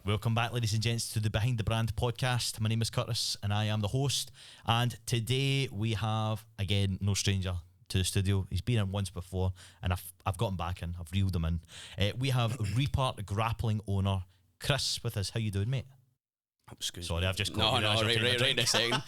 Welcome back, ladies and gents, to the Behind the Brand podcast. My name is Curtis and I am the host. And today we have, again, no stranger to the studio. He's been in once before and I've got him back in. I've reeled him in. We have Reaper Grappling owner Chris with us. How you doing, mate? Sorry, I've just right in a second.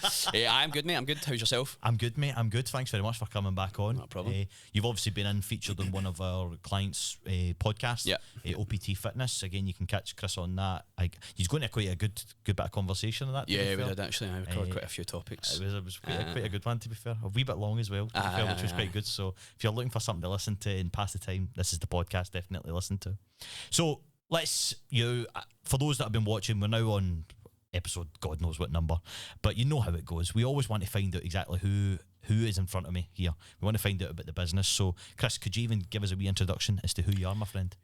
I'm good, mate. I'm good. How's yourself? I'm good, mate. I'm good. Thanks very much for coming back on. No problem. You've obviously been featured on one of our clients' podcasts, OPT Fitness. Again, you can catch Chris on that. He's going to quite a good bit of conversation on that. Yeah, we did actually. I covered quite a few topics. It was quite a good one, to be fair. A wee bit long as well, which was quite good. So if you're looking for something to listen to and pass the time, this is the podcast. Definitely listen to. So for those that have been watching, we're now on episode God knows what number, but you know how it goes. We always want to find out exactly who is in front of me here. We want to find out about the business. So Chris, could you even give us a wee introduction as to who you are, my friend?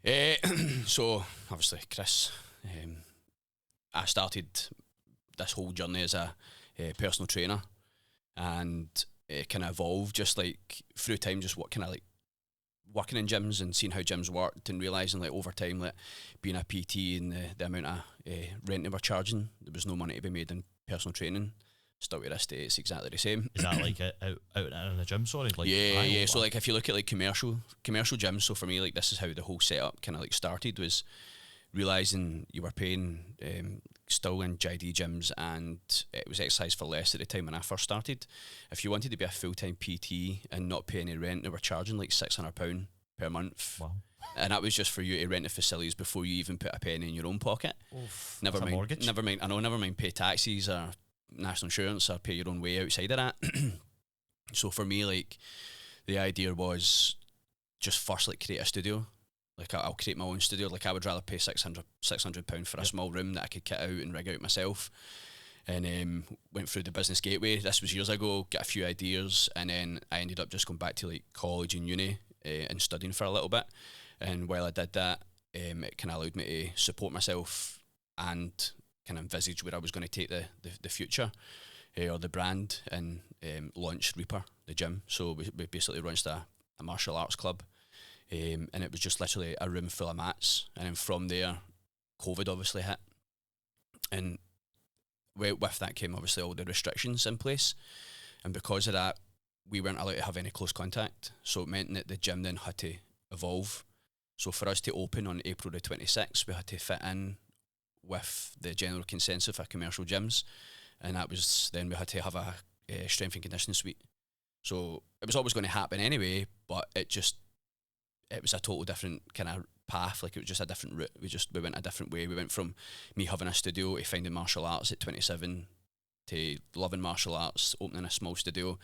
So obviously Chris, I started this whole journey as a personal trainer, and it kind of evolved just like through time, just what kind of like working in gyms and seeing how gyms worked and realising like over time that being a PT and the amount of rent they were charging, there was no money to be made in personal training. Still to this day, it's exactly the same. Is that like out in a gym, sorry? Like, yeah. So like if you look at like commercial gyms, so for me like this is how the whole setup kind of like started, was realising you were paying still in JD gyms, and it was exercise for less at the time when I first started. If you wanted to be a full-time PT and not pay any rent, they were charging like £600 per month. Wow. And that was just for you to rent the facilities before you even put a penny in your own pocket. Oof, never mind mortgage. never mind pay taxes or national insurance or pay your own way outside of that. So for me, like, the idea was just first like create a studio. Like I'll create my own studio. Like I would rather pay £600 for a small room that I could kit out and rig out myself. And went through the business gateway. This was years ago. Got a few ideas, and then I ended up just going back to like college and uni and studying for a little bit. And while I did that, it kind of allowed me to support myself and kind of envisage where I was going to take the future or the brand, and launched Reaper, the gym. So we basically launched a martial arts club. And it was just literally a room full of mats, and then from there COVID obviously hit, and with that came obviously all the restrictions in place, and because of that we weren't allowed to have any close contact, so it meant that the gym then had to evolve. So for us to open on April the 26th, we had to fit in with the general consensus for commercial gyms, and that was then we had to have a strength and conditioning suite. So it was always going to happen anyway, but it was a total different kind of path. Like it was just a different route. We went a different way. We went from me having a studio to finding martial arts at 27 to loving martial arts, opening a small studio,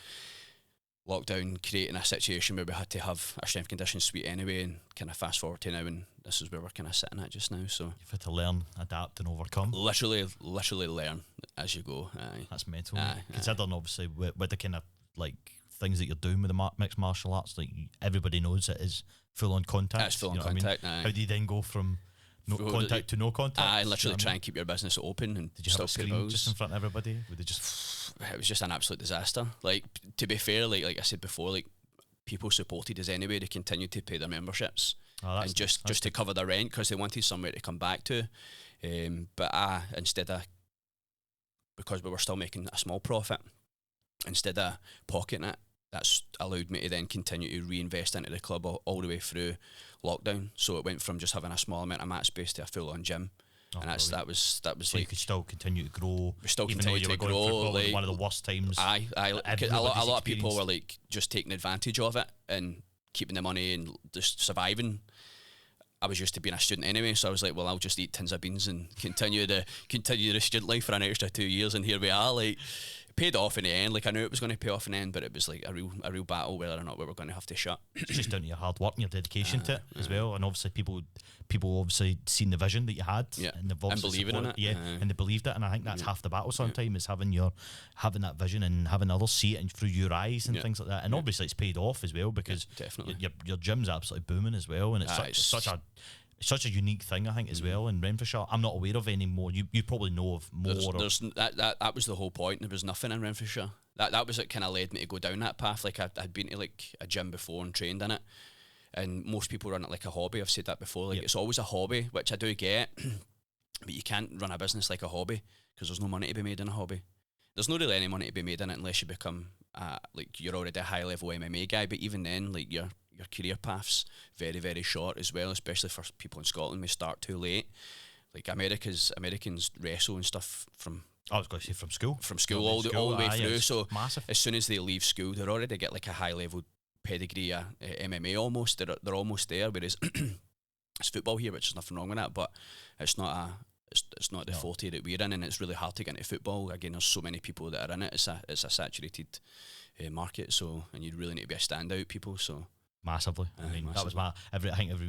lockdown, creating a situation where we had to have a strength conditioning suite anyway, and kind of fast forward to now, and this is where we're kind of sitting at just now. So you've had to learn, adapt and overcome. Literally learn as you go. Aye. That's mental. Considering obviously with the kind of like things that you're doing with the mixed martial arts, like everybody knows it is full on contact. It's full on contact. I mean? How do you then go from contact to no contact? I literally try and keep your business open. And did you have a screen just in front of everybody? Would they just? It was just an absolute disaster. Like, to be fair, like I said before, like people supported us anyway. They continued to pay their memberships and just to cover their rent because they wanted somewhere to come back to. But instead of, because we were still making a small profit, instead of pocketing it, that's allowed me to then continue to reinvest into the club all the way through lockdown. So it went from just having a small amount of mat space to a full-on gym. And that was so like, you could still continue to grow. We still continue to grow. Like one of the worst times. A lot of people were like just taking advantage of it and keeping the money and just surviving. I was used to being a student anyway, so I was like, well, I'll just eat tins of beans and continue the student life for an extra 2 years, and here we are. Like, it paid off in the end. Like, I knew it was going to pay off in the end, but it was like a real battle whether or not we were going to have to shut. It's just down to your hard work and your dedication to it as well, and obviously people obviously seen the vision that you had, and they've obviously believing in it, and they believed it, and I think that's half the battle sometimes is having that vision and having others see it through your eyes and things like that, and obviously it's paid off as well because definitely your gym's absolutely booming as well, and it's such a unique thing, I think, as well in Renfrewshire. I'm not aware of any more. You probably know of more. That was the whole point. There was nothing in Renfrewshire. That was what kind of led me to go down that path. Like I'd been to like a gym before and trained in it, and most people run it like a hobby. I've said that before. Like it's always a hobby, which I do get, but you can't run a business like a hobby because there's no money to be made in a hobby. There's not really any money to be made in it unless you become like you're already a high level MMA guy. But even then, like your career path's very, very short as well, especially for people in Scotland. We start too late. Like Americans wrestle and stuff from. I was going to say from school all the way through. So massive. As soon as they leave school, they're already get like a high level pedigree MMA almost. They're almost there. Whereas it's football here, which is nothing wrong with that, but it's not the forte that we're in, and it's really hard to get into football. Again, there's so many people that are in it. It's a saturated market. So, and you really need to be a standout people. So. Massively. I mean, massively. That was I think every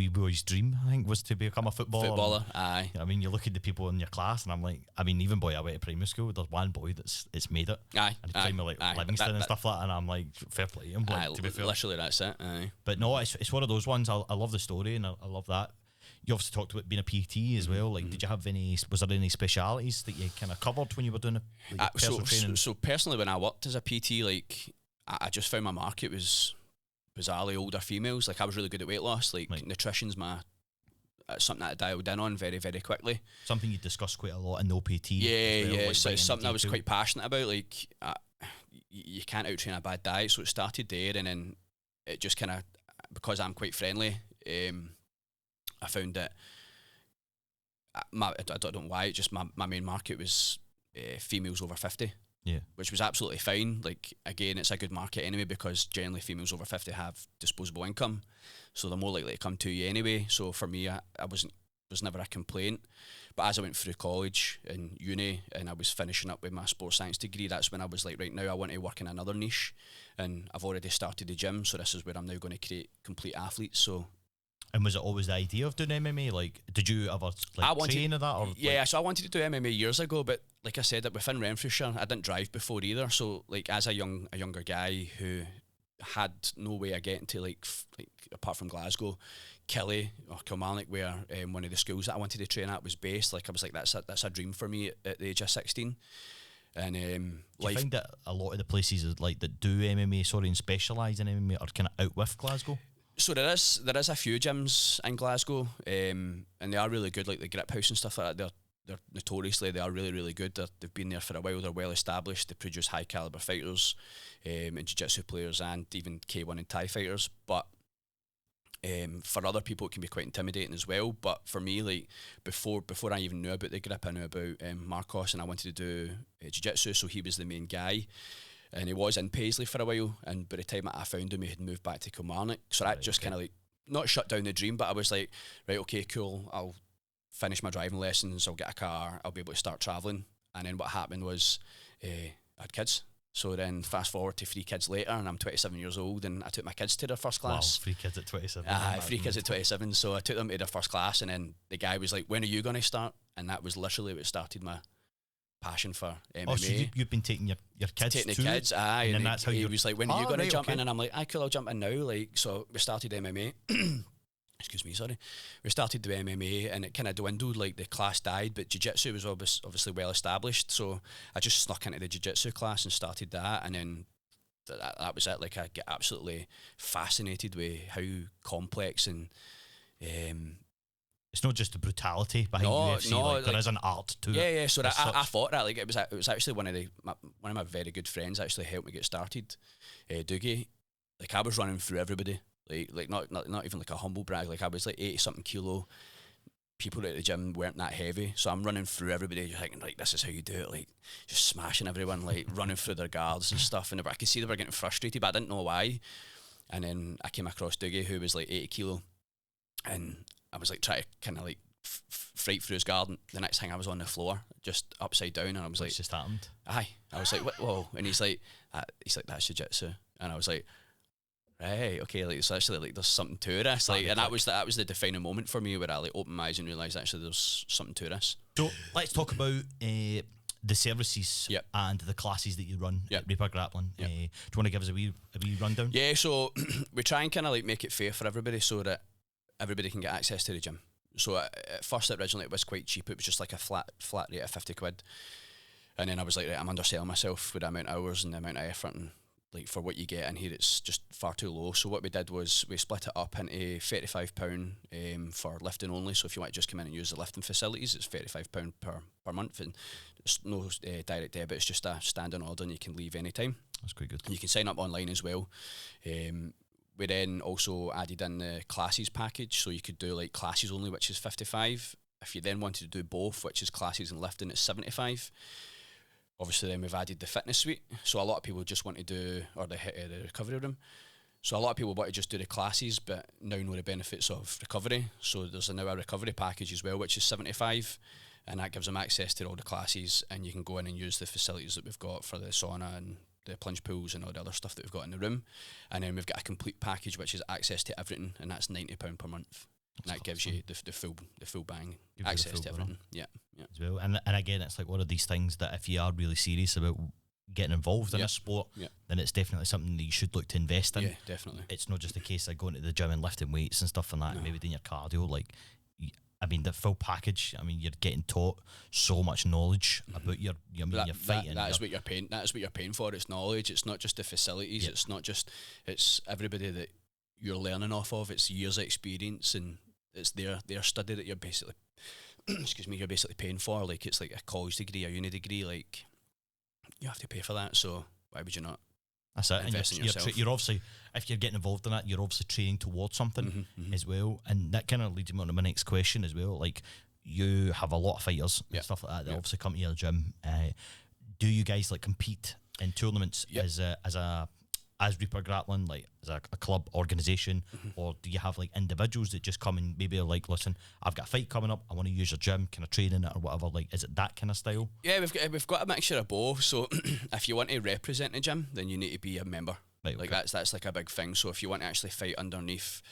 boy's dream, I think, was to become a footballer. Aye. I mean, you look at the people in your class, and I'm like, I mean, even boy, I went to primary school, there's one boy it's made it. Aye. And he's playing with like Livingston and stuff like that, and I'm like, fair play to him. To be fair. Literally, that's it. Aye. But no, it's one of those ones. I love the story, and I love that. You obviously talked about being a PT as well. Like, did you have was there any specialities that you kind of covered when you were doing personal training? So personally, when I worked as a PT, like, I just found my market was bizarrely older females. Like, I was really good at weight loss. Like, nutrition's something that I dialed in on very, very quickly. Something you discussed quite a lot in the OPT. Yeah. Like, so it's something I was quite passionate about. Like, you can't out-train a bad diet. So it started there, and then it just kind of, because I'm quite friendly, I found that I don't know why, just my main market was females over 50. Yeah, which was absolutely fine. Like, again, it's a good market anyway, because generally females over 50 have disposable income, so they're more likely to come to you anyway. So for me, I was never a complaint. But as I went through college and uni, and I was finishing up with my sports science degree, that's when I was like, right, now I want to work in another niche, and I've already started the gym, so this is where I'm now going to create complete athletes. So. And was it always the idea of doing MMA? Like, did you ever train or that? Or so I wanted to do MMA years ago, but like I said, within Renfrewshire, I didn't drive before either. So, like, as a younger guy who had no way of getting to like apart from Glasgow, Killie or Kilmarnock, where one of the schools that I wanted to train at was based. Like, I was like, that's a dream for me at the age of 16. And do you find that a lot of the places that do MMA, and specialise in MMA, are kind of out with Glasgow? So there is a few gyms in Glasgow, and they are really good, like the Grip House and stuff like that. They're notoriously, they are really, really good. They've been there for a while. They're well established. They produce high caliber fighters, and jiu-jitsu players, and even K1 and Thai fighters. But for other people, it can be quite intimidating as well. But for me, like, before I even knew about the Grip, I knew about Marcos, and I wanted to do jiu-jitsu, so he was the main guy. And he was in Paisley for a while, and by the time I found him, he had moved back to Kilmarnock. So that just kind of like, not shut down the dream, but I was like, right, okay, cool, I'll finish my driving lessons, I'll get a car, I'll be able to start travelling. And then what happened was I had kids. So then fast forward to 3 kids later, and I'm 27 years old, and I took my kids to their first class. Wow, 3 kids at 27. 3 kids at 27. So I took them to their first class, and then the guy was like, when are you going to start? And that was literally what started my passion for MMA. Oh, so you've been taking your kids taking the kids, aye, and then that's how he was like, when are you going to jump in? Okay. And I'm like, cool, I'll jump in now. Like, so we started MMA. Excuse me, sorry. We started the MMA, and it kind of dwindled. Like, the class died, but jiu-jitsu was obviously well established. So I just snuck into the jiu-jitsu class and started that, and then that was it. Like, I get absolutely fascinated with how complex and it's not just the brutality behind UFC. There is an art to it. Yeah. So I thought that, like, it was actually one of my very good friends actually helped me get started. Doogie, like, I was running through everybody, like not even like a humble brag. Like, I was like 80 something kilo. People at the gym weren't that heavy, so I'm running through everybody. You're thinking, like, this is how you do it, like, just smashing everyone, like running through their guards and stuff. And I could see they were getting frustrated, but I didn't know why. And then I came across Doogie, who was like 80 kilo, and I was like trying to kind of like fight through his guard. And the next thing, I was on the floor, just upside down, and I was like, "What's just happened?" Aye, I was like, "What? Whoa!" And he's like, "That's jiu-jitsu," and I was like, "Right, okay." Like, it's actually like there's something to this. Like, and that was the defining moment for me, where I like opened my eyes and realised actually there's something to this. So let's talk about the services and the classes that you run at Reaper Grappling. Do you want to give us a wee rundown? Yeah, so we try and kind of like make it fair for everybody, so that everybody can get access to the gym. So at first, originally, it was quite cheap. It was just like a flat rate of 50 quid. And then I was like, right, I'm underselling myself with the amount of hours and the amount of effort and like for what you get in here, it's just far too low. So what we did was we split it up into £35 for lifting only. So if you want to just come in and use the lifting facilities, it's £35 per month, and there's no direct debit. It's just a standing order, and you can leave anytime. That's quite good. You can sign up online as well. We then also added in the classes package, so you could do like classes only, which is 55. If you then wanted to do both, which is classes and lifting, it's 75. Obviously, then we've added the fitness suite. So a lot of people just want to do, or the recovery room. So a lot of people want to just do the classes, but now know the benefits of recovery. So there's now a recovery package as well, which is 75, and that gives them access to all the classes, and you can go in and use the facilities that we've got for the sauna and the plunge pools and all the other stuff that we've got in the room. And then we've got a complete package, which is access to everything, and that's £90 per month. And that gives you the full bang access to everything. Yeah. As well. And again, it's like one of these things that if you are really serious about getting involved in a sport, then it's definitely something that you should look to invest in. Yeah, definitely. It's not just a case of going to the gym and lifting weights and stuff and that, and maybe doing your cardio. Like, I mean, the full package. I mean, you're getting taught so much knowledge about your fighting. That is what you're paying. That is what you're paying for. It's knowledge. It's not just the facilities. It's not just. It's everybody that you're learning off of. It's years of experience, and it's their study that you're basically you're basically paying for. Like, it's like a college degree, a uni degree. Like, you have to pay for that, so why would you not? That's it. Invest in yourself. You're obviously, if you're getting involved in that, you're obviously training towards something as well. And that kind of leads me on to my next question as well. Like, you have a lot of fighters and stuff like that obviously come to your gym. Do you guys like compete in tournaments as Reaper Grappling, like as a club organisation, or do you have like individuals that just come and maybe are like, listen, I've got a fight coming up, I want to use your gym, can I train in it or whatever? Like, is it that kind of style? Yeah, we've got a mixture of both. So if you want to represent the gym, then you need to be a member. Right, like that's like a big thing. So if you want to actually fight underneath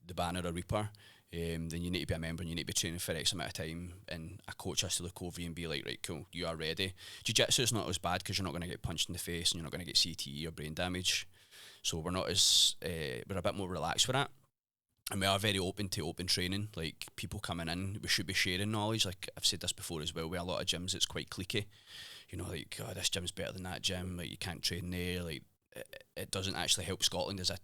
the banner of Reaper, then you need to be a member and you need to be training for X amount of time, and a coach has to look over you and be like, right, cool, you are ready. Jiu-jitsu is not as bad because you're not going to get punched in the face and you're not going to get CTE or brain damage. So we're not as we're a bit more relaxed with that, and we are very open to open training. Like, people coming in, we should be sharing knowledge. Like, I've said this before as well, with a lot of gyms it's quite cliquey, you know, like, oh, this gym's better than that gym, like, you can't train there. Like, it doesn't actually help Scotland as a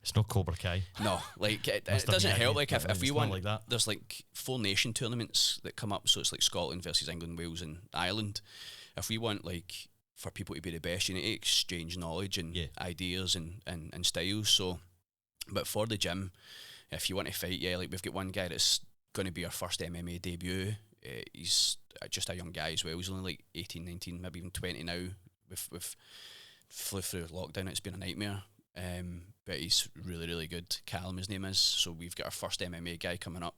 it's not Cobra Kai. No, like, it doesn't help. Like, if we want, like that. There's like 4 nation tournaments that come up, so it's like Scotland versus England, Wales and Ireland. If we want, like, for people to be the best, you need to exchange knowledge and ideas and styles. So, but for the gym, if you want to fight, like, we've got one guy that's going to be our first MMA debut. He's just a young guy as well. He's only like 18, 19, maybe even 20 now. We've flew through lockdown. It's been a nightmare. But he's really, really good. Callum, his name is. So we've got our first MMA guy coming up.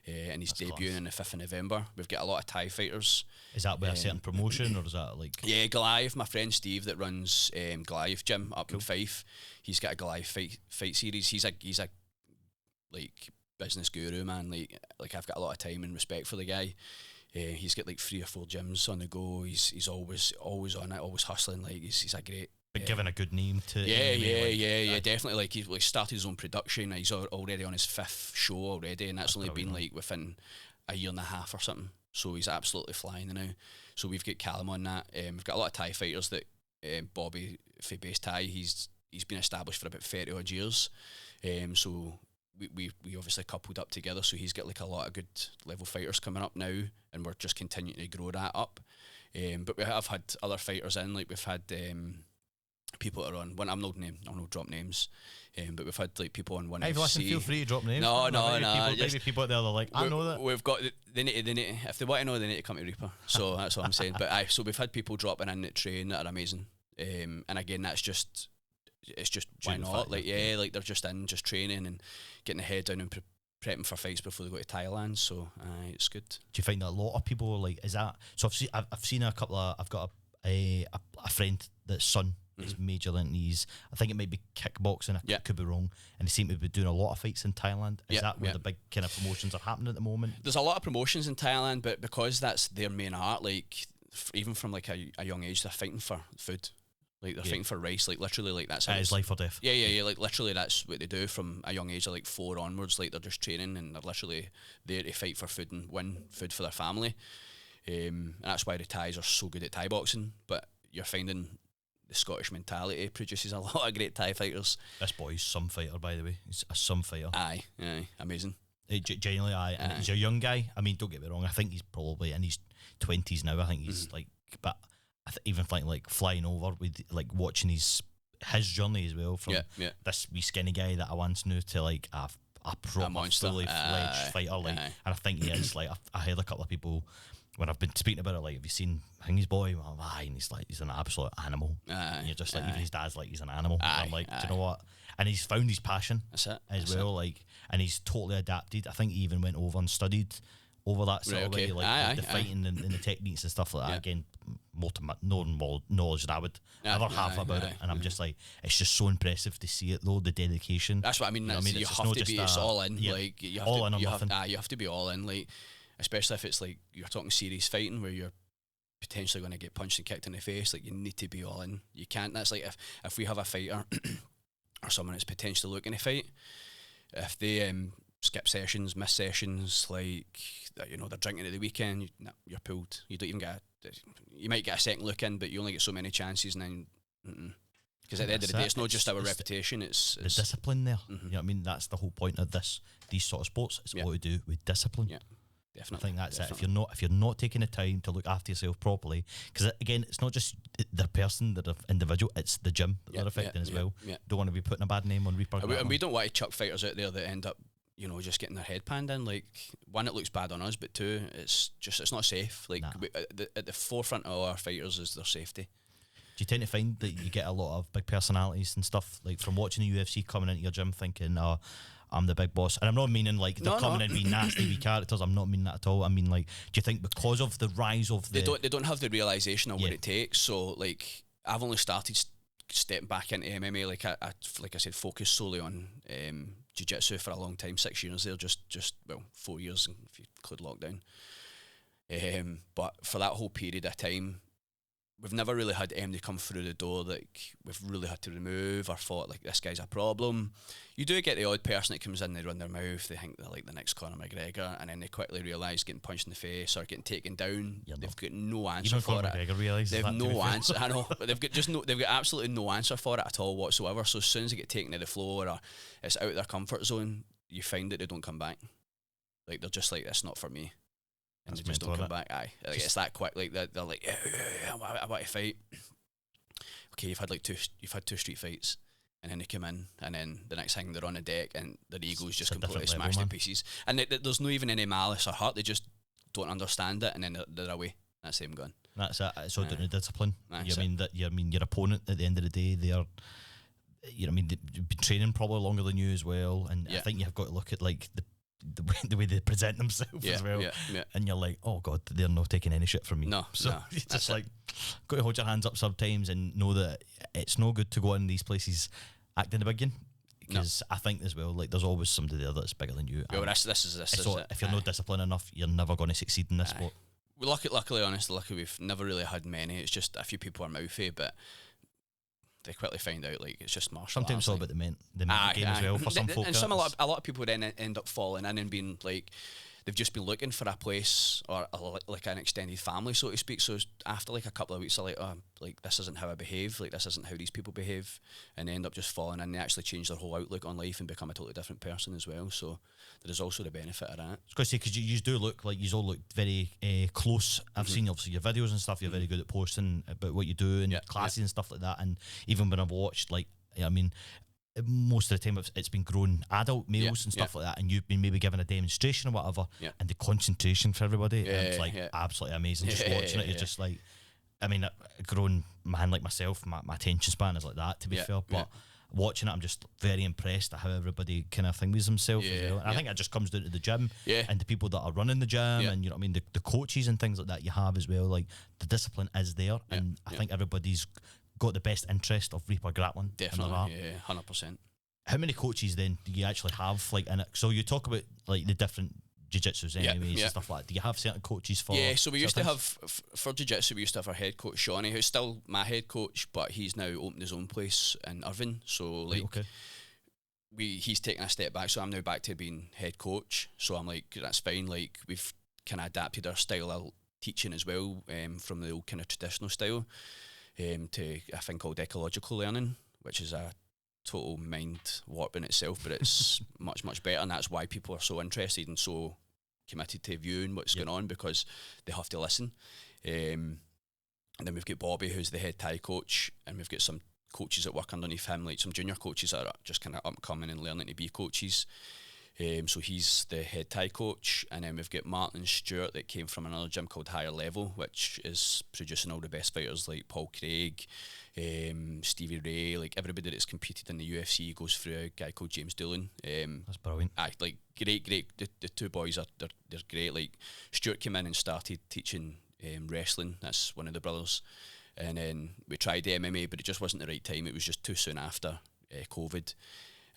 And he's debuting on the 5th of November. We've got a lot of Thai fighters. Is that with a certain promotion, or is that like... Yeah, Goliath, my friend Steve that runs Goliath Gym up in Fife, he's got a Goliath fight series. He's a like business guru, man. Like I've got a lot of time and respect for the guy. He's got like 3 or 4 gyms on the go. He's always on it, always hustling. Like, he's a great... But given a good name to... Yeah, definitely. Like, he's started his own production. He's already on his 5th show already, and that's only been like within a year and a half or something. So he's absolutely flying now. So we've got Callum on that. We've got a lot of Thai fighters that Bobby for Base Thai. He's been established for about 30 odd years. So we obviously coupled up together. So he's got like a lot of good level fighters coming up now, and we're just continuing to grow that up. But we have had other fighters in. Like, we've had people that are on one. I'm not drop names, but we've had like people on one. Hey, listen, feel free to drop names. No. Maybe people out there are like, I know that. We've got. They need to, if they want to know, they need to come to Reaper. So that's what I'm saying. But so we've had people dropping in that train that are amazing. And again, it's just why not? Like, like they're just training and getting their head down and prepping for fights before they go to Thailand. So it's good. Do you find that a lot of people like, is that? So I've seen a couple of. I've got a friend that's son. He's major into these. I think it might be kickboxing. I could be wrong. And they seem to be doing a lot of fights in Thailand. Is that where the big kind of promotions are happening at the moment? There's a lot of promotions in Thailand, but because that's their main art, like even from like a young age, they're fighting for food. Like, they're fighting for rice. Like, literally, like that's it is life or death. Yeah. Like, literally, that's what they do from a young age of like 4 onwards. Like, they're just training and they're literally there to fight for food and win food for their family. And that's why the Thais are so good at Thai boxing. But you're finding the Scottish mentality produces a lot of great Thai fighters. This boy's some fighter, by the way. He's a some fighter. Aye, amazing. Genuinely, and he's a young guy. I mean, don't get me wrong. I think he's probably in his 20s now. I think he's like, but even like flying over with like watching his journey as well from this wee skinny guy that I once knew to like a proper fully fledged fighter. Like, and I think he is like. I heard a couple of people when I've been speaking about it, like, have you seen his boy? Well, and he's like, he's an absolute animal. And you're just like, even his dad's like, he's an animal. And I'm like, do you know what? And he's found his passion like, and he's totally adapted. I think he even went over and studied over that sort of way, like the fighting and the techniques and stuff like that. Again, more knowledge than I would ever have about it. And I'm just like, it's just so impressive to see it though, the dedication. That's what I mean. You have to be, it's all in. Like, you have all in or nothing. You have to be all in. Like, especially if it's like you're talking serious fighting where you're potentially going to get punched and kicked in the face. Like, you need to be all in. You can't. That's like if we have a fighter or someone that's potentially looking to fight, if they skip sessions, miss sessions, like, you know, they're drinking at the weekend, you're pulled. You don't even get you might get a second look in, but you only get so many chances, and then because at the end of the day, it's not just our reputation, it's the discipline there. You know what I mean? That's the whole point of these sort of sports. It's all to do with discipline. Yeah. Definitely. I think that's it. If you're not taking the time to look after yourself properly, because again, it's not just the person, the individual, it's the gym that they're affecting as well. Don't want to be putting a bad name on Reaper. And we don't want to chuck fighters out there that end up, you know, just getting their head panned in. Like, one, it looks bad on us, but two, it's not safe. Like, at the forefront of our fighters is their safety. Do you tend to find that you get a lot of big personalities and stuff, like from watching the UFC coming into your gym thinking, I'm the big boss? And I'm not meaning like they're coming in being nasty wee characters. I'm not meaning that at all. I mean, like, do you think because of the rise of they don't have the realisation of what it takes? So, like, I've only started stepping back into MMA. Like I said, focused solely on jiu-jitsu for a long time. 6 years there, just 4 years if you include lockdown. But for that whole period of time, we've never really had anybody come through the door like we've really had to remove or thought like this guy's a problem. You do get the odd person that comes in, they run their mouth, they think they're like the next Conor McGregor, and then they quickly realise getting punched in the face or getting taken down, they've got no answer for it. They've no answer. I know, but they've got absolutely no answer for it at all whatsoever. So as soon as they get taken to the floor or it's out of their comfort zone, you find that they don't come back. Like, they're just like, it's not for me. And they just don't come back. Like, it's that quick. Like, they're like, yeah, I want to fight. Okay, you've had two street fights, and then they come in, and then the next thing they're on the deck, and their ego's just completely smashed to pieces. And there's no even any malice or hurt. They just don't understand it, and then they're away. That's them gone. That's it. It's all down to discipline. Your opponent at the end of the day, they've been training probably longer than you as well, and I think you've got to look at like the way they present themselves as well, and you're like, oh god, they're not taking any shit from me. It's just like, got to hold your hands up sometimes and know that it's no good to go in these places acting the big one, because I think as well, like, there's always somebody there that's bigger than you. This is if you're not disciplined enough, you're never going to succeed in this sport. Luckily, we've never really had many. It's just a few people are mouthy, but they quickly find out like it's just martial arts. Sometimes it's all about the mental game as well for some folk. And a lot of people then end up falling in and being like, they've just been looking for a place or like an extended family, so to speak. So after like a couple of weeks, they're like, oh, like, this isn't how I behave, like, this isn't how these people behave, and they end up just falling in. They actually change their whole outlook on life and become a totally different person as well. So there is also the benefit of that. I was going to say, because you do look like, you all look very close. I've seen obviously your videos and stuff. You're very good at posting about what you do and classes and stuff like that. And even when I've watched, like, I mean, most of the time it's been grown adult males and stuff like that, and you've been maybe given a demonstration or whatever, and the concentration for everybody, and it's like absolutely amazing. Just watching it, you're just like, I mean, a grown man like myself, my attention span is like that, to be fair, but watching it, I'm just very impressed at how everybody kind of thinks themselves as well. And I think it just comes down to the gym and the people that are running the gym, and you know what I mean, the coaches and things like that you have as well. Like, the discipline is there, and I think everybody's got the best interest of Reaper Grappling. Definitely, 100%. How many coaches then do you actually have, like, in it? So you talk about like the different jiu-jitsus anyways and stuff like that. Do you have certain coaches for? Yeah, so we used to have, for jiu-jitsu, we used to have our head coach Shawnee, who's still my head coach, but he's now opened his own place in Irvine. So like, he's taken a step back, so I'm now back to being head coach. So I'm like, that's fine. Like, we've kind of adapted our style of teaching as well, from the old kind of traditional style. to a thing called ecological learning, which is a total mind warp in itself, but it's much better, and that's why people are so interested and so committed to viewing what's going on, because they have to listen. And then we've got Bobby, who's the head Thai coach, and we've got some coaches that work underneath him, like some junior coaches that are just kind of up and coming and learning to be coaches. So he's the head Thai coach, and then we've got Martin Stewart that came from another gym called Higher Level, which is producing all the best fighters like Paul Craig, Stevie Ray, like everybody that's competed in the UFC goes through a guy called James Doolan. That's brilliant. Like great. The two boys they're great. Like Stewart came in and started teaching wrestling. That's one of the brothers, and then we tried the MMA, but it just wasn't the right time. It was just too soon after COVID,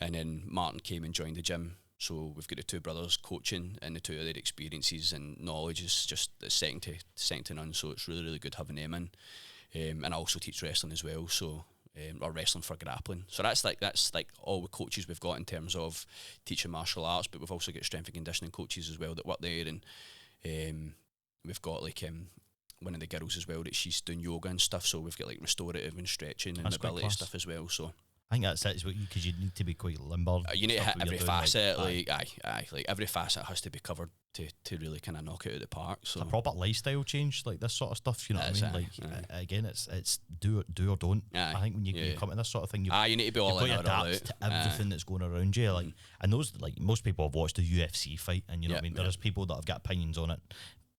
and then Martin came and joined the gym. So we've got the two brothers coaching, and the two of their experiences and knowledge is just second to none. So it's really good having them in. And I also teach wrestling as well, so or wrestling for grappling. So that's like all the coaches we've got in terms of teaching martial arts, but we've also got strength and conditioning coaches as well that work there, and we've got like one of the girls as well that she's doing yoga and stuff. So we've got like restorative and stretching and mobility stuff as well. So I think that's it, because you need to be quite limber. You need to hit every facet, like every facet has to be covered to really kind of knock it out of the park. So it's a proper lifestyle change, like this sort of stuff. You know what I mean? Again, it's do or don't. I think when you come to this sort of thing, you need to be all in or all out to everything that's going around you. Like, and those, like most people have watched the UFC fight, and you know what I mean. There's people that have got opinions on it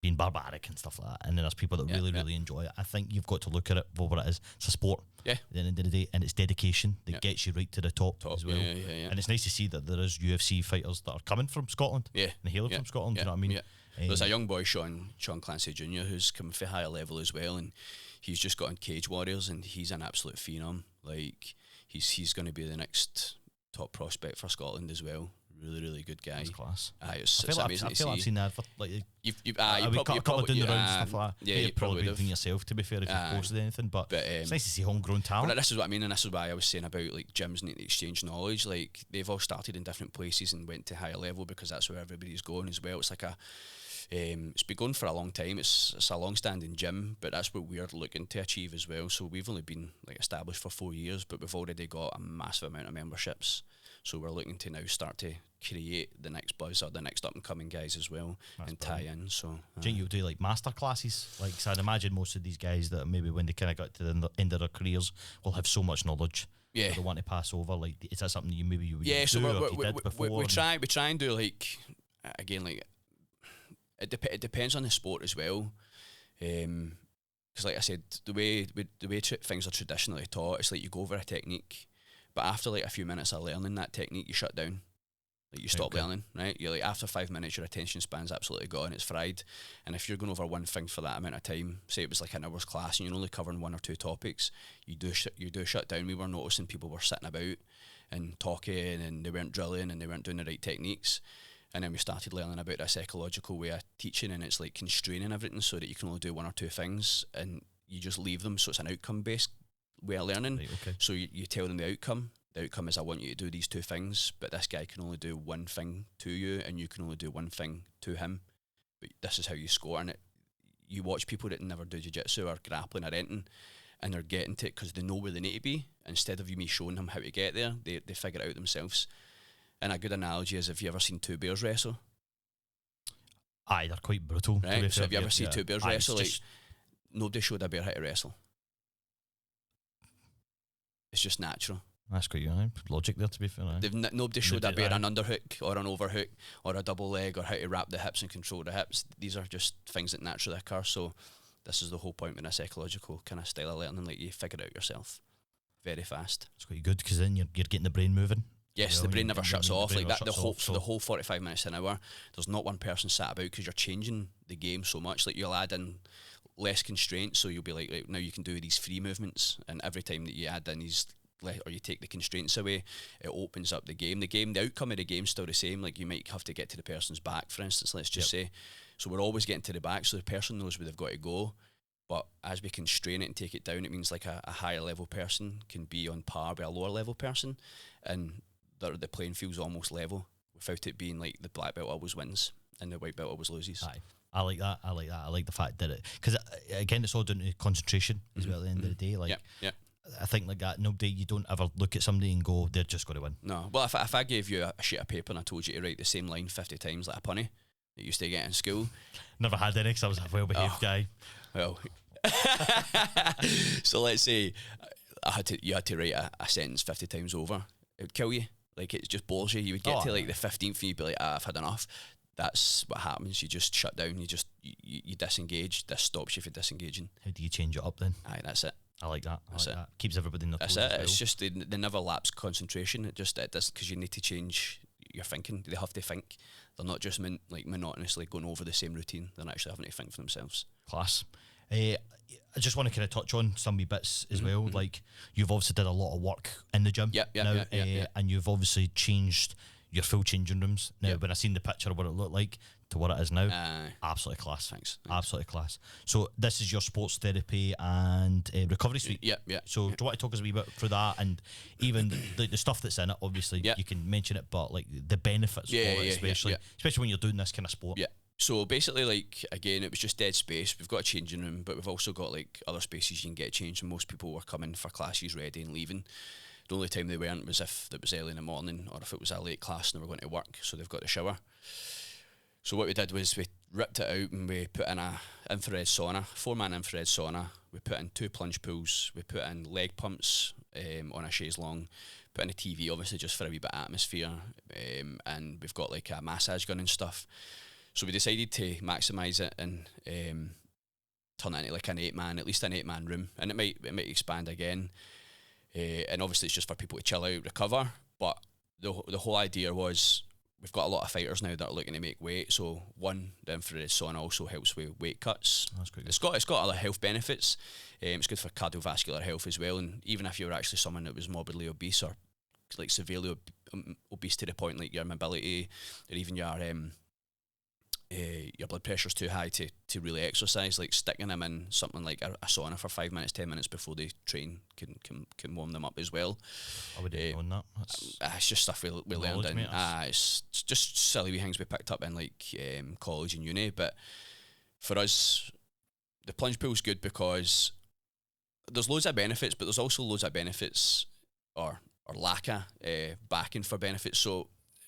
being barbaric and stuff like that, and then there's people that really enjoy it. I think you've got to look at it for what it is. It's a sport at the end of the day, and it's dedication that gets you right to the top as well. And it's nice to see that there is UFC fighters that are coming from Scotland and hailing from Scotland. You know what I mean? There's a young boy, Sean Clancy Jr., who's come from Higher Level as well, and he's just got on Cage Warriors, and he's an absolute phenom. Like he's going to be the next top prospect for Scotland as well. Really good guy. That's class. It's amazing to see. I've seen that. Like, you've probably doing the rounds and stuff like that. Yeah, you probably been doing yourself, to be fair, if you've posted anything. But it's nice to see homegrown talent. But this is what I mean, and this is why I was saying about like gyms need to exchange knowledge. Like they've all started in different places and went to Higher Level because that's where everybody's going as well. It's like it's been going for a long time. It's a long-standing gym, but that's what we're looking to achieve as well. So we've only been like established for 4 years, but we've already got a massive amount of memberships. So we're looking to now start to create the next buzz or the next up and coming guys as well. That's and tie in. So do you think you'll do like master classes? Like, so I'd imagine most of these guys that maybe when they kind of got to the end of their careers will have so much knowledge. They want to pass over. Like, is that something you would do, so or you did before? We try and do like, again, like it depends on the sport as well. Because like I said, the way things are traditionally taught, it's like you go over a technique, but after like a few minutes of learning that technique, you shut down. Like you stop learning, right? You're like, after 5 minutes, your attention span's absolutely gone, it's fried. And if you're going over one thing for that amount of time, say it was like an hour's class and you're only covering one or two topics, you do shut down. We were noticing people were sitting about and talking, and they weren't drilling and they weren't doing the right techniques. And then we started learning about a psychological way of teaching, and it's like constraining everything so that you can only do one or two things and you just leave them. So it's an outcome-based way of learning. Right, okay. So you tell them the outcome. The outcome is, I want you to do these two things, but this guy can only do one thing to you and you can only do one thing to him. But this is how you score. And you watch people that never do jiu-jitsu or grappling or anything, and they're getting to it because they know where they need to be. Instead of me showing them how to get there, they figure it out themselves. And a good analogy is, have you ever seen two bears wrestle? Aye, they're quite brutal. Right? So have you ever seen two bears wrestle? Like, nobody showed a bear how to wrestle. It's just natural. That's quite logic there, to be fair. Nobody showed a bear an underhook or an overhook or a double leg or how to wrap the hips and control the hips. These are just things that naturally occur. So this is the whole point in a psychological kind of style of learning. Like, you figure it out yourself very fast. It's quite good because then you're getting the brain moving. Yes, the brain never shuts off. Like that, the whole 45 minutes to an hour, there's not one person sat about because you're changing the game so much. Like, you'll add in less constraints, so you'll be like, right, now you can do these free movements, and every time that you add in these or you take the constraints away, it opens up the game. The outcome of the game's still the same. Like, you might have to get to the person's back, for instance, let's just say. So we're always getting to the back, so the person knows where they've got to go. But as we constrain it and take it down, it means like a higher level person can be on par with a lower level person, and the playing field's almost level without it being like the black belt always wins and the white belt always loses. Aye. I like that. I like the fact that because again, it's all down to concentration as well. At the end of the day, like I think like that. Nobody, you don't ever look at somebody and go, they're just going to win. No. Well, if I gave you a sheet of paper and I told you to write the same line 50 times like a punny that you used to get in school, never had any because I was a well-behaved guy. Well, so let's say you had to write a sentence 50 times over. It would kill you. Like, it just bores you. You would get to like the 15th and you'd be like, I've had enough. That's what happens. You just shut down. You disengage. This stops you from disengaging. How do you change it up then? Aye, that's it. I like that. That's it. Keeps everybody in the That's toes it. as well. It's just they never lapse concentration. It does because you need to change your thinking. They have to think. They're not just monotonously going over the same routine. They're actually having to think for themselves. Class. I just want to kind of touch on some wee bits as well. Mm-hmm. Like, you've obviously did a lot of work in the gym now, and you've obviously changed your full changing rooms now. When I seen the picture of what it looked like to what it is now, absolutely class. Thanks. Absolutely class. So this is your sports therapy and recovery suite. So do you want to talk us a wee bit through that, and even the stuff that's in it? Obviously, you can mention it, but like the benefits for it, especially when you're doing this kind of sport. So basically, like, again, it was just dead space. We've got a changing room, but we've also got like other spaces you can get changed, and most people were coming for classes ready and leaving. The only time they weren't was if it was early in the morning or if it was a late class and they were going to work, so they've got the shower. So what we did was we ripped it out and we put in a infrared sauna, 4-man infrared sauna. We put in 2 plunge pools. We put in leg pumps on a chaise longue. Put in a TV, obviously, just for a wee bit of atmosphere. And we've got like a massage gun and stuff. So we decided to maximise it and turn it into like an 8-man room. And it might expand again. And obviously it's just for people to chill out, recover. But the whole idea was, we've got a lot of fighters now that are looking to make weight. So the infrared sauna also helps with weight cuts. That's great. It's got other health benefits. It's good for cardiovascular health as well. And even if you're actually someone that was morbidly obese or like severely obese to the point like your mobility or even your blood pressure's too high to really exercise, like sticking them in something like a sauna for 5 minutes, 10 minutes before they train can warm them up as well. I would have known that. It's just stuff we learned in. It's just silly wee things we picked up in like college and uni. But for us, the plunge pool's good because there's loads of benefits, but there's also loads of benefits or lack of backing for benefits. So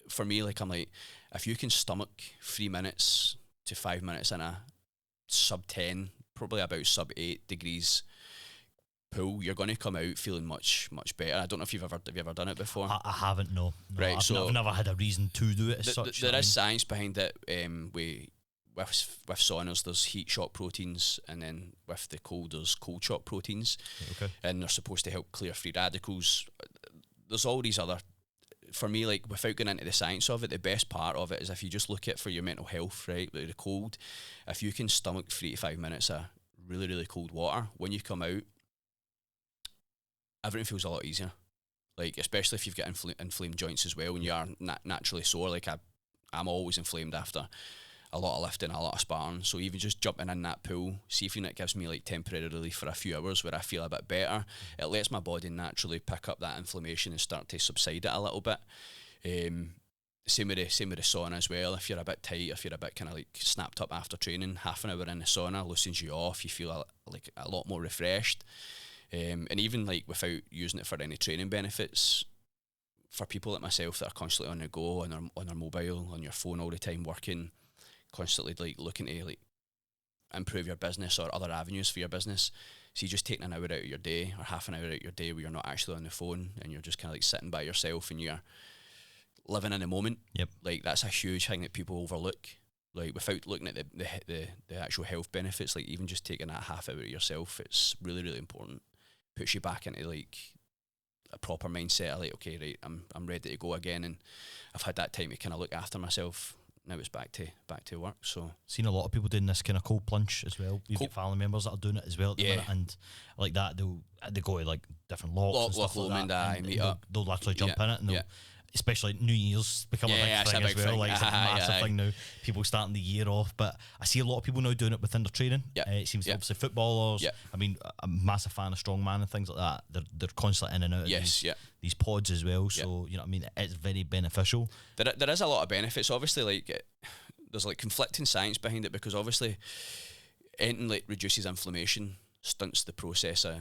for me, like, I'm like, if you can stomach 3 minutes to 5 minutes in a sub 10, probably about sub 8 degrees pool, you're going to come out feeling much better. I don't know if have you ever done it before. I haven't, no. Right, I've never had a reason to do it as such. There is science behind it. With saunas, there's heat shock proteins, and then with the cold, there's cold shock proteins. Okay. And they're supposed to help clear free radicals. There's all these other. For me, like, without going into the science of it, the best part of it is if you just look at it for your mental health, right? Like the cold, if you can stomach 3 to 5 minutes of really, really cold water, when you come out, everything feels a lot easier. Like, especially if you've got inflamed joints as well, when you are naturally sore. Like, I'm always inflamed after a lot of lifting, a lot of sparring. So even just jumping in that pool, see if it gives me like temporary relief for a few hours where I feel a bit better. It lets my body naturally pick up that inflammation and start to subside it a little bit. Same with the sauna as well. If you're a bit tight, if you're a bit kind of like snapped up after training, half an hour in the sauna loosens you off. You feel like a lot more refreshed. And even like without using it for any training benefits, for people like myself that are constantly on the go, on their mobile, on your phone all the time, working, constantly like looking to like improve your business or other avenues for your business. So you just taking an hour out of your day or half an hour out of your day where you're not actually on the phone and you're just kind of like sitting by yourself and you're living in the moment. Yep. Like, that's a huge thing that people overlook. Like, without looking at the actual health benefits, like even just taking that half hour of yourself, it's really, really important. Puts you back into like a proper mindset of like, okay, right, I'm ready to go again, and I've had that time to kind of look after myself. Now it's back to work. So seen a lot of people doing this kind of cold plunge as well. You've got family members that are doing it as well at the minute, and like that they go to like different locks and stuff like that, and meet up. They'll actually jump in it, and especially New Year's become a big thing as well. Like, it's a massive thing now. People starting the year off, but I see a lot of people now doing it within their training. It seems obviously footballers. I mean, I'm a massive fan of strongman and things like that. They're constantly in and out of these pods as well. So you know what I mean. It's very beneficial. There is a lot of benefits. Obviously, like there's like conflicting science behind it, because obviously anything like reduces inflammation, stunts the process of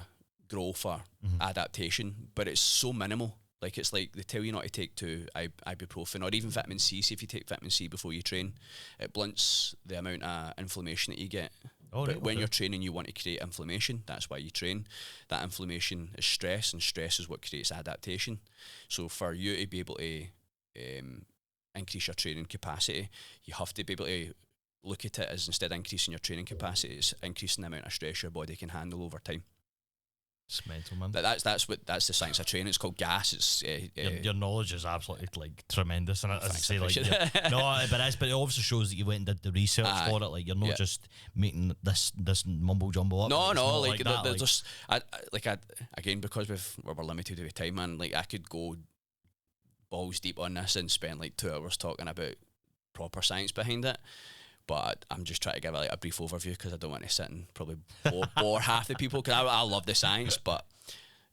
growth or adaptation, but it's so minimal. Like, it's like they tell you not to take ibuprofen or even vitamin C. See, if you take vitamin C before you train, it blunts the amount of inflammation that you get. But when you're training, you want to create inflammation. That's why you train. That inflammation is stress, and stress is what creates adaptation. So for you to be able to increase your training capacity, you have to be able to look at it as, instead of increasing your training capacity, it's increasing the amount of stress your body can handle over time. It's mental, man. That's the science of training. It's called gas. It's your knowledge is absolutely like tremendous, and as I say, like no, but it also shows that you went and did the research for it. Like, you're not just making this mumbo jumbo up. No, like that, there's just again, because we're limited with time, man. Like, I could go balls deep on this and spend like 2 hours talking about proper science behind it. But I'm just trying to give a brief overview, because I don't want to sit and probably bore half the people, because I love the science, but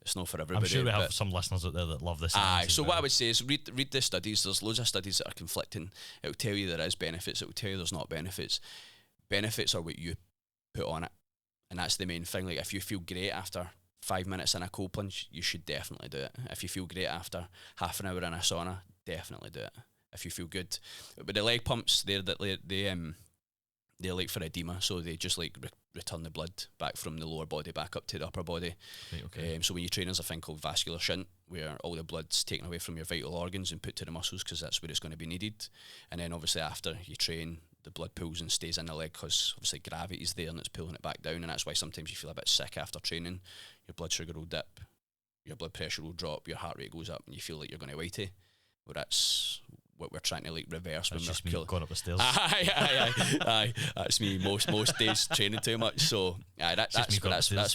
it's not for everybody. I'm sure we have some listeners out there that love the science. So what I would say is read the studies. There's loads of studies that are conflicting. It'll tell you there is benefits. It'll tell you there's not benefits. Benefits are what you put on it, and that's the main thing. Like, if you feel great after 5 minutes in a cold plunge, you should definitely do it. If you feel great after half an hour in a sauna, definitely do it. If you feel good. But the leg pumps, they're like for edema, so they just like return the blood back from the lower body back up to the upper body. Right, okay. So when you train, there's a thing called vascular shunt, where all the blood's taken away from your vital organs and put to the muscles, because that's where it's going to be needed. And then obviously after you train, the blood pools and stays in the leg, because obviously gravity's there and it's pulling it back down, and that's why sometimes you feel a bit sick after training. Your blood sugar will dip, your blood pressure will drop, your heart rate goes up, and you feel like you're going to whitey. Well, that's what we're trying to like reverse. That's when just we're me going up the stairs. Aye, that's me most days training too much. So that's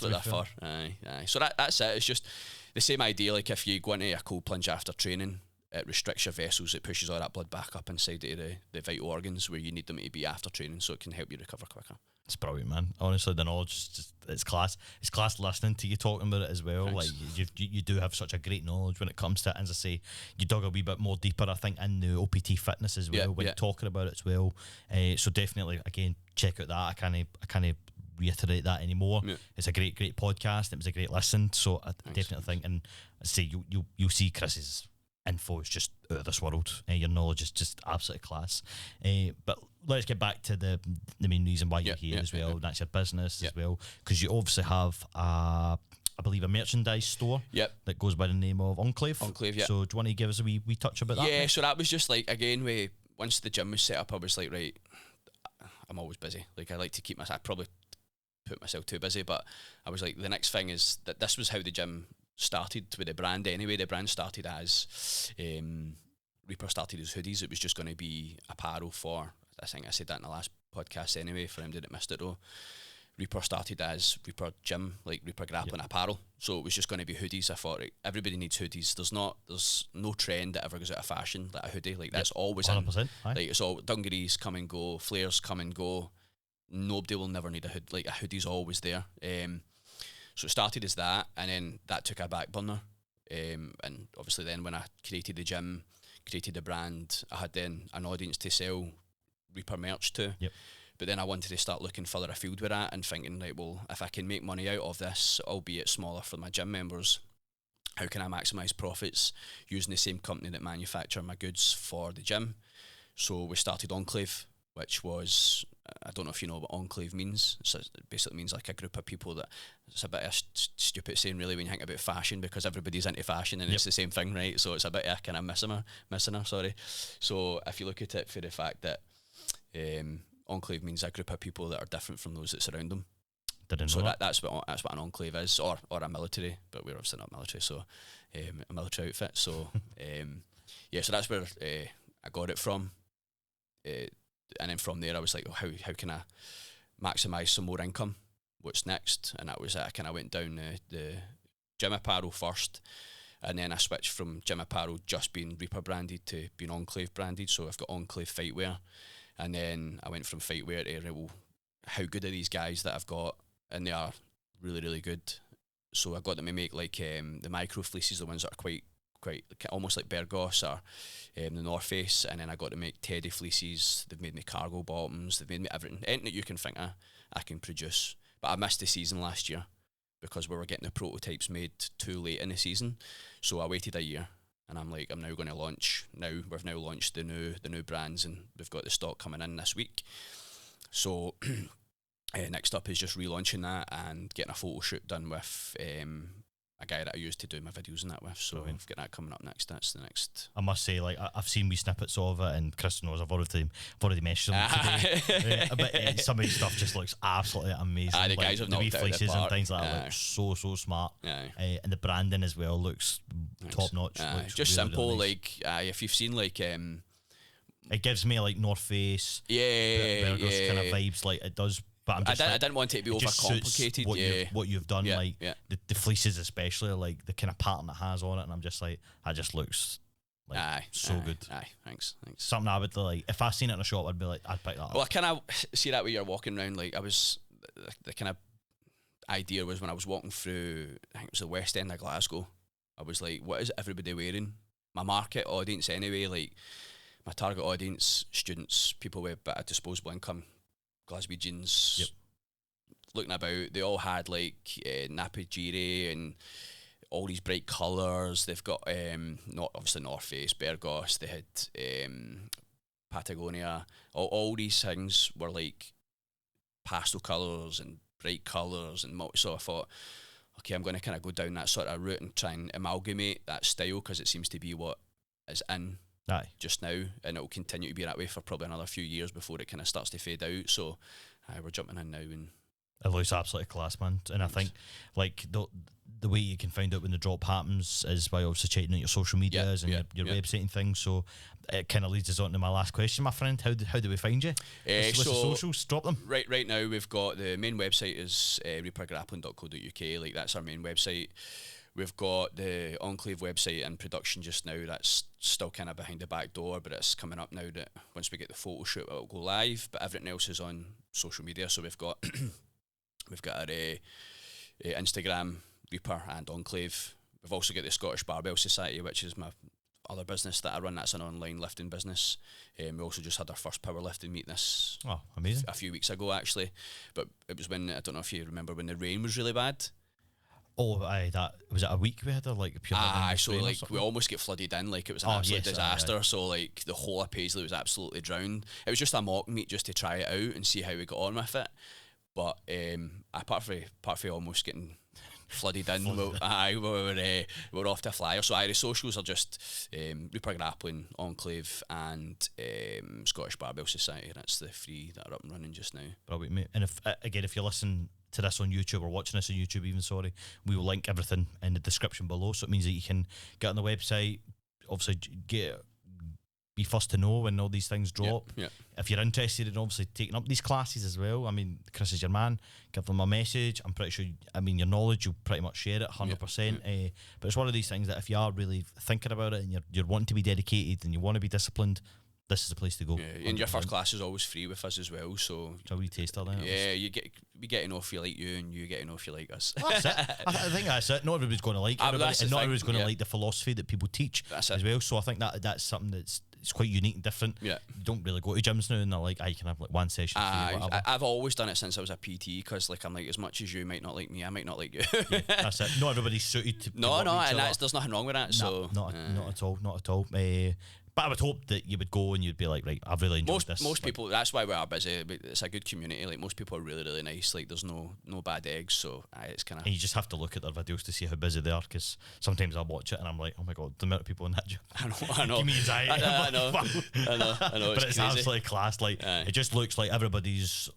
what they're for. Aye. So that's it. It's just the same idea. Like, if you go into a cold plunge after training, it restricts your vessels. It pushes all that blood back up inside of the vital organs where you need them to be after training, so it can help you recover quicker. It's brilliant, man. Honestly, the knowledge, it's class. It's class listening to you talking about it as well. Thanks. Like, you do have such a great knowledge when it comes to it. As I say, you dug a wee bit more deeper, I think, in the OPT fitness as well, when talking about it as well. So definitely, again, check out that. I can't reiterate that anymore. Yeah. It's a great podcast. It was a great listen. So I definitely think, and I say you'll see Chris's info is just out of this world. Your knowledge is just absolutely class. But let's get back to the main reason why you're here as well. And that's your business as well, because you obviously have I believe a merchandise store that goes by the name of Enclave. Yeah. So do you want to give us a wee touch about that? Yeah, so that was just like, again, once the gym was set up, I was like, right, I'm always busy. Like, I like to keep myself, I probably put myself too busy, but I was like, the next thing is that this was how the gym started with the brand anyway. The brand started as Reaper started as hoodies. It was just going to be apparel for, I think I said that in the last podcast anyway, for anybody that missed it though. Reaper started as Reaper Gym, like Reaper Grappling apparel. So it was just going to be hoodies. I thought, right, everybody needs hoodies. There's no trend that ever goes out of fashion like a hoodie. Like, that's always 100%, in. Like, it's all dungarees come and go, flares come and go. Nobody will never need a hood. Like, a hoodie's always there. So it started as that, and then that took a back burner. And obviously then when I created the gym, created the brand, I had then an audience to sell Reaper merch to. Yep. But then I wanted to start looking further afield with that and thinking, right, well, if I can make money out of this, albeit smaller for my gym members, how can I maximise profits using the same company that manufacture my goods for the gym? So we started Enclave, which was, I don't know if you know what Enclave means. It basically means like a group of people that, it's a bit of a stupid saying really when you think about fashion, because everybody's into fashion and it's the same thing, right? So it's a bit of a kind of misnomer, sorry. So if you look at it for the fact that Enclave means a group of people that are different from those that surround them. Didn't know that's what an enclave is, or a military, but we're obviously not military, so a military outfit. So so that's where I got it from. And then from there I was like, how can I maximise some more income? What's next? And that was it. I kind of went down the gym apparel first, and then I switched from gym apparel just being Reaper branded to being Enclave branded. So I've got Enclave Fightwear, and then I went from Fightwear to, well, how good are these guys that I've got? And they are really, really good. So I got them to make like the micro fleeces, the ones that are quite quite almost like Bergos or the North Face, and then I got to make Teddy fleeces. They've made me cargo bottoms. They've made me everything that you can think of, I can produce. But I missed the season last year because we were getting the prototypes made too late in the season, so I waited a year. And I'm like, I'm now going to launch. We've now launched the new brands, and we've got the stock coming in this week. So next up is just relaunching that and getting a photo shoot done with a guy that I used to do my videos and that with. So I've got that coming up next. That's the next. I must say, like, I've seen wee snippets of it, and Chris knows I've already messaged him today. But some of his stuff just looks absolutely amazing. The guys have knocked the out the fleeces park. and things like that look so smart. And the branding as well looks top notch. Just really, simple, really nice. like if you've seen like it gives me like North Face, kind of vibes, like it does. But I'm just I didn't want it to be overcomplicated. What you've done, the fleeces especially, like the kind of pattern it has on it, and I'm just like, that just looks like so good. Thanks. Something I would like, if I seen it in a shop, I'd be like, I'd pick that up. Well, I kind of see that way you're walking around. Like, I was, the kind of idea was when I was walking through, I think it was the West End of Glasgow, I was like, what is everybody wearing? My market audience anyway, like my target audience, students, people with a bit of disposable income, Glaswegians, looking about. They all had like nappy Giri and all these bright colours. They've got not obviously North Face, Bergos. They had Patagonia. All these things were like pastel colours and bright colours and so I thought, okay, I'm going to kind of go down that sort of route and try and amalgamate that style, because it seems to be what is in just now, and it'll continue to be that way for probably another few years before it kind of starts to fade out. So we're jumping in now, and it looks absolutely class, man. And I think like the way you can find out when the drop happens is by obviously checking out your social medias and your website and things. So it kind of leads us on to my last question, my friend. How do we find you? What's the socials? Drop them. Right now we've got the main website is reapergrappling.co.uk. Like, that's our main website. We've got the Enclave website in production just now. That's still kind of behind the back door, but it's coming up now that once we get the photo shoot, it'll go live. But everything else is on social media. So we've got our Instagram, Reaper and Enclave. We've also got the Scottish Barbell Society, which is my other business that I run. That's an online lifting business. We also just had our first powerlifting meet this amazing a few weeks ago, actually. But it was when, I don't know if you remember, when the rain was really bad. That was it. A week we had like pure. So like we almost get flooded in. Like, it was an absolute disaster. So like the whole of Paisley was absolutely drowned. It was just a mock meet just to try it out and see how we got on with it. But apart from almost getting flooded in, we're off to a flyer. So the socials are just Reaper Grappling, Enclave, and Scottish Barbell Society. That's the three that are up and running just now. Brilliant, mate. And if you listen to this on YouTube or watching this on YouTube even, we will link everything in the description below, so it means that you can get on the website, obviously be first to know when all these things drop. If you're interested in obviously taking up these classes as well, I mean, Chris is your man, give them a message. I'm pretty sure, your knowledge, you'll pretty much share it 100%. But it's one of these things that if you are really thinking about it and you're wanting to be dedicated and you want to be disciplined, this is the place to go. And your first class is always free with us as well, so it's a wee taster then. We get to know if you like you, and you get to know if you like us. That's it. I think that's it. Not everybody's going to like everybody, and not everybody's going to like the philosophy that people teach as well. So I think that's something it's quite unique and different. You don't really go to gyms now and they're like, I can have like one session for you, I've always done it since I was a PT, because like I'm like, as much as you might not like me, I might not like you. That's it. Not everybody's suited to and there's nothing wrong with that. Not at all. But I would hope that you would go and you'd be like, right, I've really enjoyed this. Most people, that's why we are busy. It's a good community. Like, most people are really, really nice. Like, there's no bad eggs. So it's kind of. And you just have to look at their videos to see how busy they are, because sometimes I watch it and I'm like, oh my god, the amount of people in that gym. I know. Give me anxiety. I know. But it's absolutely class. Like, it just looks like everybody's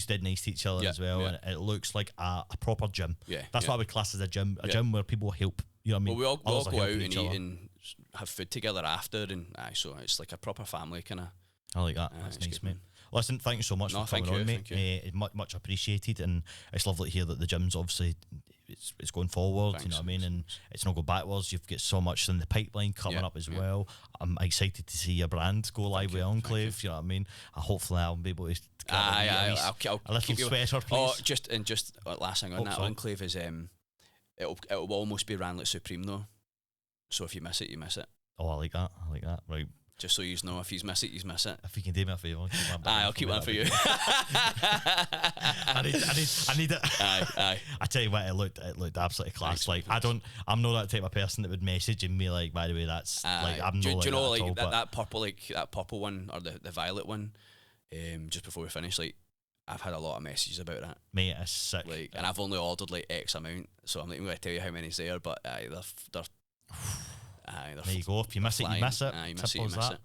dead nice to each other as well, and it looks like a proper gym. That's why we class as a gym where people help. You know what I mean? Well, we all go out and eat and have food together after, and so it's like a proper family kind of. I like that. That's nice, mate. Listen, thank you so much for coming on, mate. It's much appreciated, and it's lovely to hear that the gym's obviously it's going forward. Thanks, you know what I mean, and it's not going backwards. You've got so much in the pipeline coming up as well. I'm excited to see your brand go live with Enclave. You know what I mean? Hopefully I'll be able to. I'll a little keep sweater, please. Just last thing on that, Enclave is it'll almost be ran like Supreme though. So if you miss it, you miss it. Oh, I like that. Right. Just so you know, if he's miss it, he's miss it. If you can do me a favour, I'll keep one for you. I need it. Aye. I tell you what, it looked absolutely class. Like I'm not that type of person that would message and be like, by the way, that's like I'm do not you know like like that that purple one or the violet one? Just before we finish, like I've had a lot of messages about that. Mate, it's sick. Like, and I've only ordered like X amount, so I'm not even going to tell you how many's there. But they're there you go. If you miss it, you miss it. You miss it, you miss it.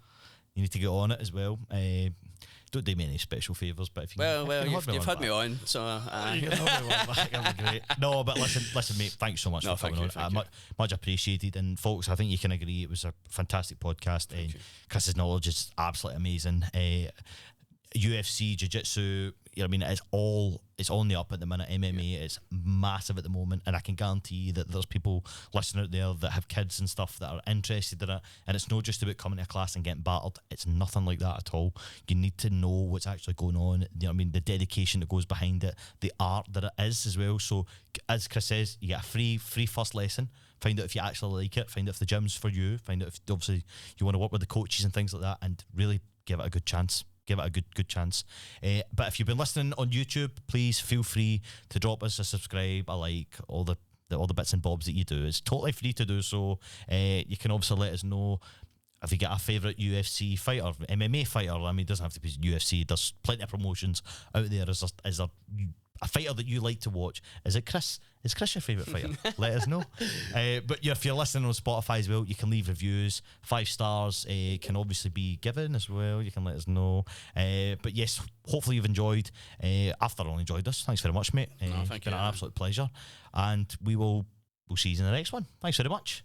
You need to get on it as well. Don't do me any special favours, but if you you've had me on, so you can have me one back, that'd be great. No, but listen, mate. Thanks so much for coming on. Much appreciated. And folks, I think you can agree it was a fantastic podcast. And Chris's knowledge is absolutely amazing. UFC, jiu-jitsu, you know what I mean, it's on the up at the minute. MMA is massive at the moment, and I can guarantee that there's people listening out there that have kids and stuff that are interested in it, and it's not just about coming to a class and getting battered. It's nothing like that at all. You need to know what's actually going on, you know what I mean, the dedication that goes behind it, the art that it is as well. So as Chris says, you get a free first lesson. Find out if you actually like it, find out if the gym's for you, find out if obviously you want to work with the coaches and things like that, and really give it a good chance. Give it a good chance. But if you've been listening on YouTube, please feel free to drop us a subscribe, a like, all the bits and bobs that you do. It's totally free to do so. You can obviously let us know if you get a favourite UFC fighter, MMA fighter. I mean, it doesn't have to be UFC. There's plenty of promotions out there. Is there a fighter that you like to watch? Is it Chris? Is Chris your favourite fighter? Let us know. But if you're listening on Spotify as well, you can leave reviews. 5 stars can obviously be given as well. You can let us know. But yes, hopefully you've enjoyed. I've thoroughly enjoyed this. Thanks very much, mate. Thank you. It's been an absolute pleasure. And we'll see you in the next one. Thanks very much.